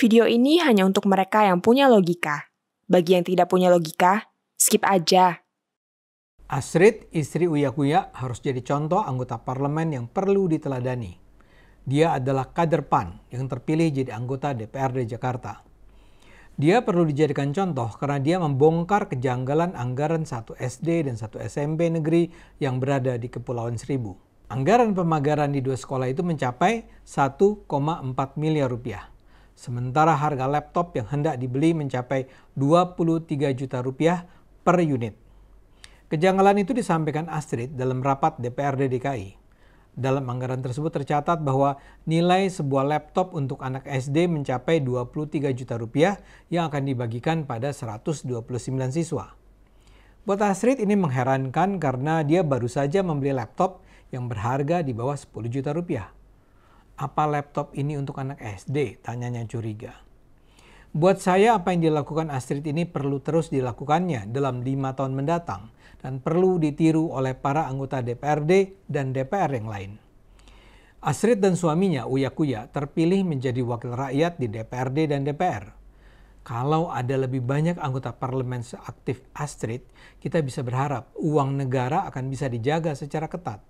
Video ini hanya untuk mereka yang punya logika. Bagi yang tidak punya logika, skip aja. Astrid, istri Uya Kuya, harus jadi contoh anggota parlemen yang perlu diteladani. Dia adalah kader PAN yang terpilih jadi anggota DPRD Jakarta. Dia perlu dijadikan contoh karena dia membongkar kejanggalan anggaran satu SD dan satu SMP negeri yang berada di Kepulauan Seribu. Anggaran pemagaran di dua sekolah itu mencapai 1,4 miliar rupiah. Sementara harga laptop yang hendak dibeli mencapai 23 juta rupiah per unit. Kejanggalan itu disampaikan Astrid dalam rapat DPRD DKI. Dalam anggaran tersebut tercatat bahwa nilai sebuah laptop untuk anak SD mencapai 23 juta rupiah yang akan dibagikan pada 129 siswa. Buat Astrid ini mengherankan karena dia baru saja membeli laptop yang berharga di bawah 10 juta rupiah. Apa laptop ini untuk anak SD? Tanyanya curiga. Buat saya apa yang dilakukan Astrid ini perlu terus dilakukannya dalam 5 tahun mendatang dan perlu ditiru oleh para anggota DPRD dan DPR yang lain. Astrid dan suaminya Uya Kuya terpilih menjadi wakil rakyat di DPRD dan DPR. Kalau ada lebih banyak anggota parlemen seaktif Astrid, kita bisa berharap uang negara akan bisa dijaga secara ketat.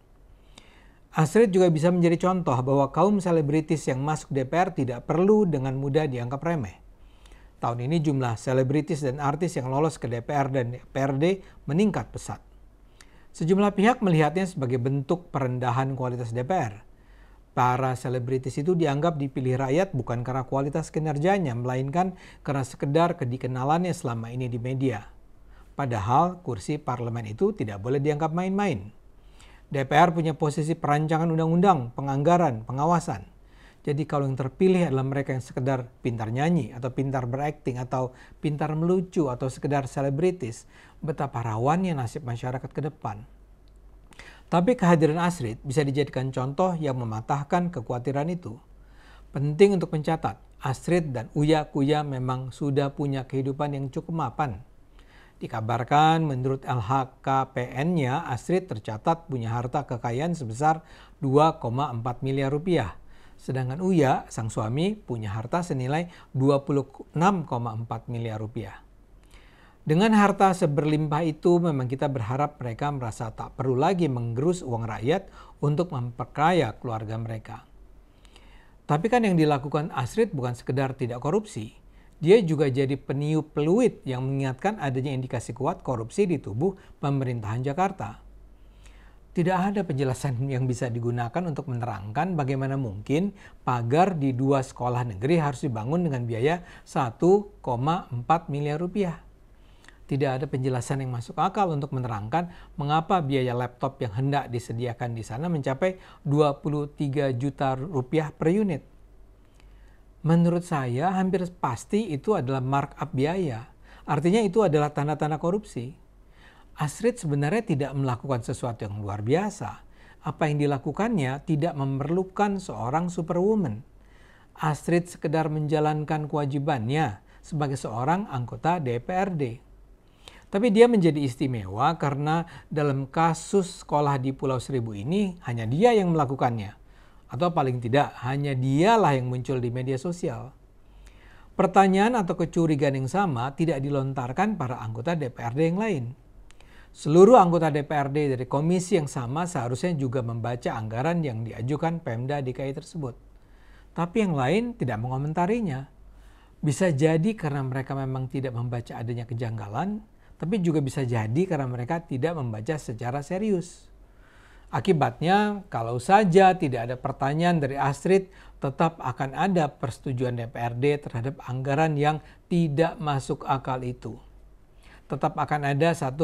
Astrid juga bisa menjadi contoh bahwa kaum selebritis yang masuk DPR tidak perlu dengan mudah dianggap remeh. Tahun ini jumlah selebritis dan artis yang lolos ke DPR dan DPRD meningkat pesat. Sejumlah pihak melihatnya sebagai bentuk perendahan kualitas DPR. Para selebritis itu dianggap dipilih rakyat bukan karena kualitas kinerjanya, melainkan karena sekedar kedikenalannya selama ini di media. Padahal kursi parlemen itu tidak boleh dianggap main-main. DPR punya posisi perancangan undang-undang, penganggaran, pengawasan. Jadi kalau yang terpilih adalah mereka yang sekedar pintar nyanyi atau pintar berakting atau pintar melucu atau sekedar selebritis, betapa rawannya nasib masyarakat ke depan. Tapi kehadiran Astrid bisa dijadikan contoh yang mematahkan kekhawatiran itu. Penting untuk mencatat, Astrid dan Uya Kuya memang sudah punya kehidupan yang cukup mapan. Dikabarkan menurut LHKPN-nya, Astrid tercatat punya harta kekayaan sebesar 2,4 miliar rupiah. Sedangkan Uya, sang suami, punya harta senilai 26,4 miliar rupiah. Dengan harta seberlimpah itu memang kita berharap mereka merasa tak perlu lagi menggerus uang rakyat untuk memperkaya keluarga mereka. Tapi kan yang dilakukan Astrid bukan sekedar tidak korupsi. Dia juga jadi peniup peluit yang mengingatkan adanya indikasi kuat korupsi di tubuh pemerintahan Jakarta. Tidak ada penjelasan yang bisa digunakan untuk menerangkan bagaimana mungkin pagar di 2 sekolah negeri harus dibangun dengan biaya 1,4 miliar rupiah. Tidak ada penjelasan yang masuk akal untuk menerangkan mengapa biaya laptop yang hendak disediakan di sana mencapai 23 juta rupiah per unit. Menurut saya hampir pasti itu adalah markup biaya. Artinya itu adalah tanda-tanda korupsi. Astrid sebenarnya tidak melakukan sesuatu yang luar biasa. Apa yang dilakukannya tidak memerlukan seorang superwoman. Astrid sekedar menjalankan kewajibannya sebagai seorang anggota DPRD. Tapi dia menjadi istimewa karena dalam kasus sekolah di Pulau Seribu ini hanya dia yang melakukannya. Atau paling tidak hanya dialah yang muncul di media sosial. Pertanyaan atau kecurigaan yang sama tidak dilontarkan para anggota DPRD yang lain. Seluruh anggota DPRD dari komisi yang sama seharusnya juga membaca anggaran yang diajukan Pemda DKI tersebut. Tapi yang lain tidak mengomentarinya. Bisa jadi karena mereka memang tidak membaca adanya kejanggalan, tapi juga bisa jadi karena mereka tidak membaca secara serius. Akibatnya, kalau saja tidak ada pertanyaan dari Astrid, tetap akan ada persetujuan DPRD terhadap anggaran yang tidak masuk akal itu. Tetap akan ada 1,4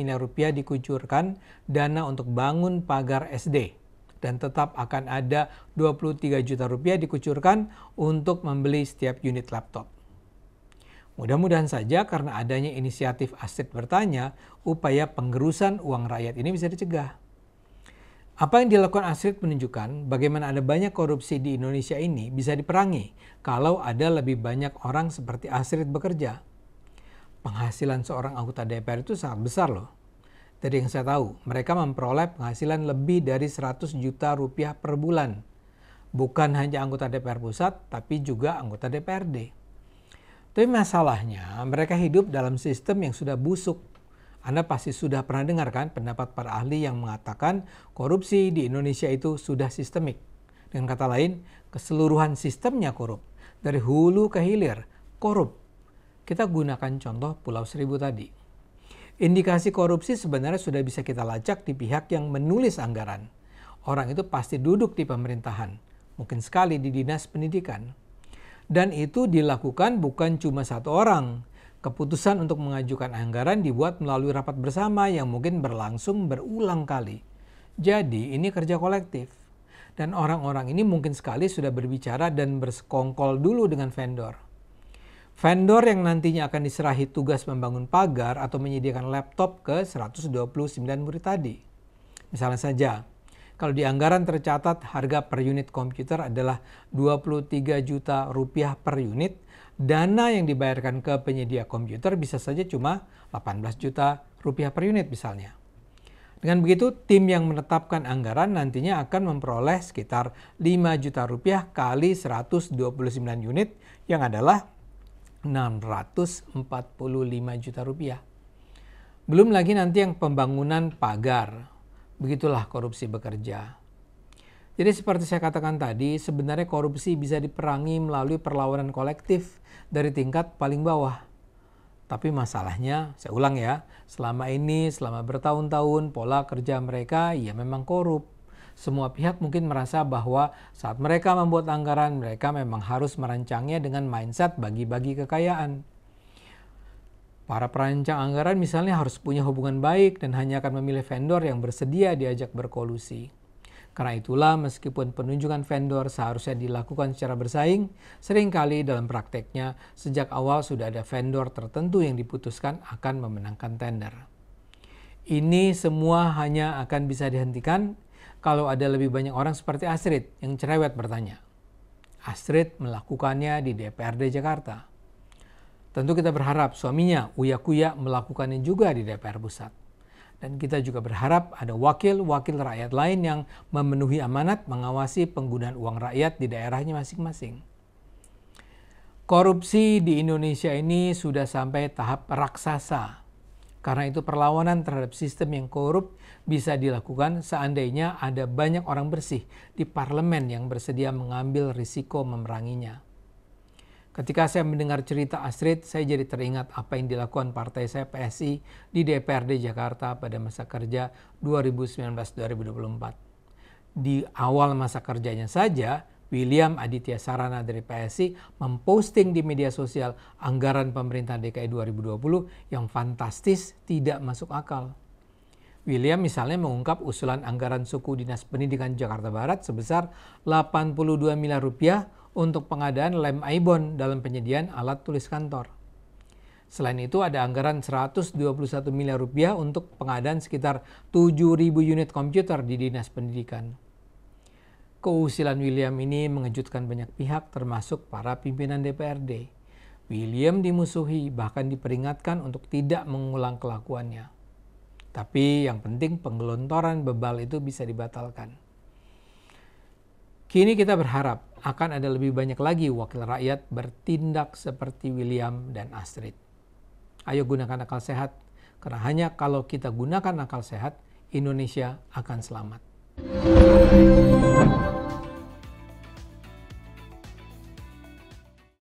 miliar rupiah dikucurkan dana untuk bangun pagar SD. Dan tetap akan ada 23 juta rupiah dikucurkan untuk membeli setiap unit laptop. Mudah-mudahan saja karena adanya inisiatif Astrid bertanya, upaya penggerusan uang rakyat ini bisa dicegah. Apa yang dilakukan Astrid menunjukkan bagaimana ada banyak korupsi di Indonesia ini bisa diperangi kalau ada lebih banyak orang seperti Astrid bekerja. Penghasilan seorang anggota DPR itu sangat besar loh. Dari yang saya tahu, mereka memperoleh penghasilan lebih dari 100 juta rupiah per bulan. Bukan hanya anggota DPR pusat, tapi juga anggota DPRD. Tapi masalahnya mereka hidup dalam sistem yang sudah busuk. Anda pasti sudah pernah dengar kan pendapat para ahli yang mengatakan korupsi di Indonesia itu sudah sistemik. Dengan kata lain, keseluruhan sistemnya korup. Dari hulu ke hilir, korup. Kita gunakan contoh Pulau Seribu tadi. Indikasi korupsi sebenarnya sudah bisa kita lacak di pihak yang menulis anggaran. Orang itu pasti duduk di pemerintahan. Mungkin sekali di dinas pendidikan. Dan itu dilakukan bukan cuma satu orang. Keputusan untuk mengajukan anggaran dibuat melalui rapat bersama yang mungkin berlangsung berulang kali. Jadi ini kerja kolektif. Dan orang-orang ini mungkin sekali sudah berbicara dan bersekongkol dulu dengan vendor. Vendor yang nantinya akan diserahi tugas membangun pagar atau menyediakan laptop ke 129 murid tadi. Misalnya saja, kalau di anggaran tercatat harga per unit komputer adalah 23 juta rupiah per unit, dana yang dibayarkan ke penyedia komputer bisa saja cuma 18 juta rupiah per unit misalnya. Dengan begitu, tim yang menetapkan anggaran nantinya akan memperoleh sekitar 5 juta rupiah kali 129 unit yang adalah 645 juta rupiah. Belum lagi nanti yang pembangunan pagar. Begitulah korupsi bekerja. Jadi seperti saya katakan tadi, sebenarnya korupsi bisa diperangi melalui perlawanan kolektif dari tingkat paling bawah. Tapi masalahnya, saya ulang ya, selama bertahun-tahun pola kerja mereka ya memang korup. Semua pihak mungkin merasa bahwa saat mereka membuat anggaran, mereka memang harus merancangnya dengan mindset bagi-bagi kekayaan. Para perancang anggaran misalnya harus punya hubungan baik dan hanya akan memilih vendor yang bersedia diajak berkolusi. Karena itulah meskipun penunjukan vendor seharusnya dilakukan secara bersaing, seringkali dalam prakteknya sejak awal sudah ada vendor tertentu yang diputuskan akan memenangkan tender. Ini semua hanya akan bisa dihentikan kalau ada lebih banyak orang seperti Astrid yang cerewet bertanya. Astrid melakukannya di DPRD Jakarta. Tentu kita berharap suaminya, Uya Kuya, melakukannya juga di DPR Pusat. Dan kita juga berharap ada wakil-wakil rakyat lain yang memenuhi amanat mengawasi penggunaan uang rakyat di daerahnya masing-masing. Korupsi di Indonesia ini sudah sampai tahap raksasa. Karena itu perlawanan terhadap sistem yang korup bisa dilakukan seandainya ada banyak orang bersih di parlemen yang bersedia mengambil risiko memeranginya. Ketika saya mendengar cerita Astrid, saya jadi teringat apa yang dilakukan partai saya PSI di DPRD Jakarta pada masa kerja 2019-2024. Di awal masa kerjanya saja, William Aditya Sarana dari PSI memposting di media sosial anggaran pemerintah DKI 2020 yang fantastis tidak masuk akal. William misalnya mengungkap usulan anggaran suku Dinas Pendidikan Jakarta Barat sebesar 82 miliar rupiah untuk pengadaan lem Aibon dalam penyediaan alat tulis kantor. Selain itu ada anggaran 121 miliar rupiah untuk pengadaan sekitar 7.000 unit komputer di Dinas Pendidikan. Keusilan William ini mengejutkan banyak pihak termasuk para pimpinan DPRD. William dimusuhi bahkan diperingatkan untuk tidak mengulang kelakuannya. Tapi yang penting penggelontoran bebal itu bisa dibatalkan. Kini kita berharap akan ada lebih banyak lagi wakil rakyat bertindak seperti William dan Astrid. Ayo gunakan akal sehat, karena hanya kalau kita gunakan akal sehat, Indonesia akan selamat.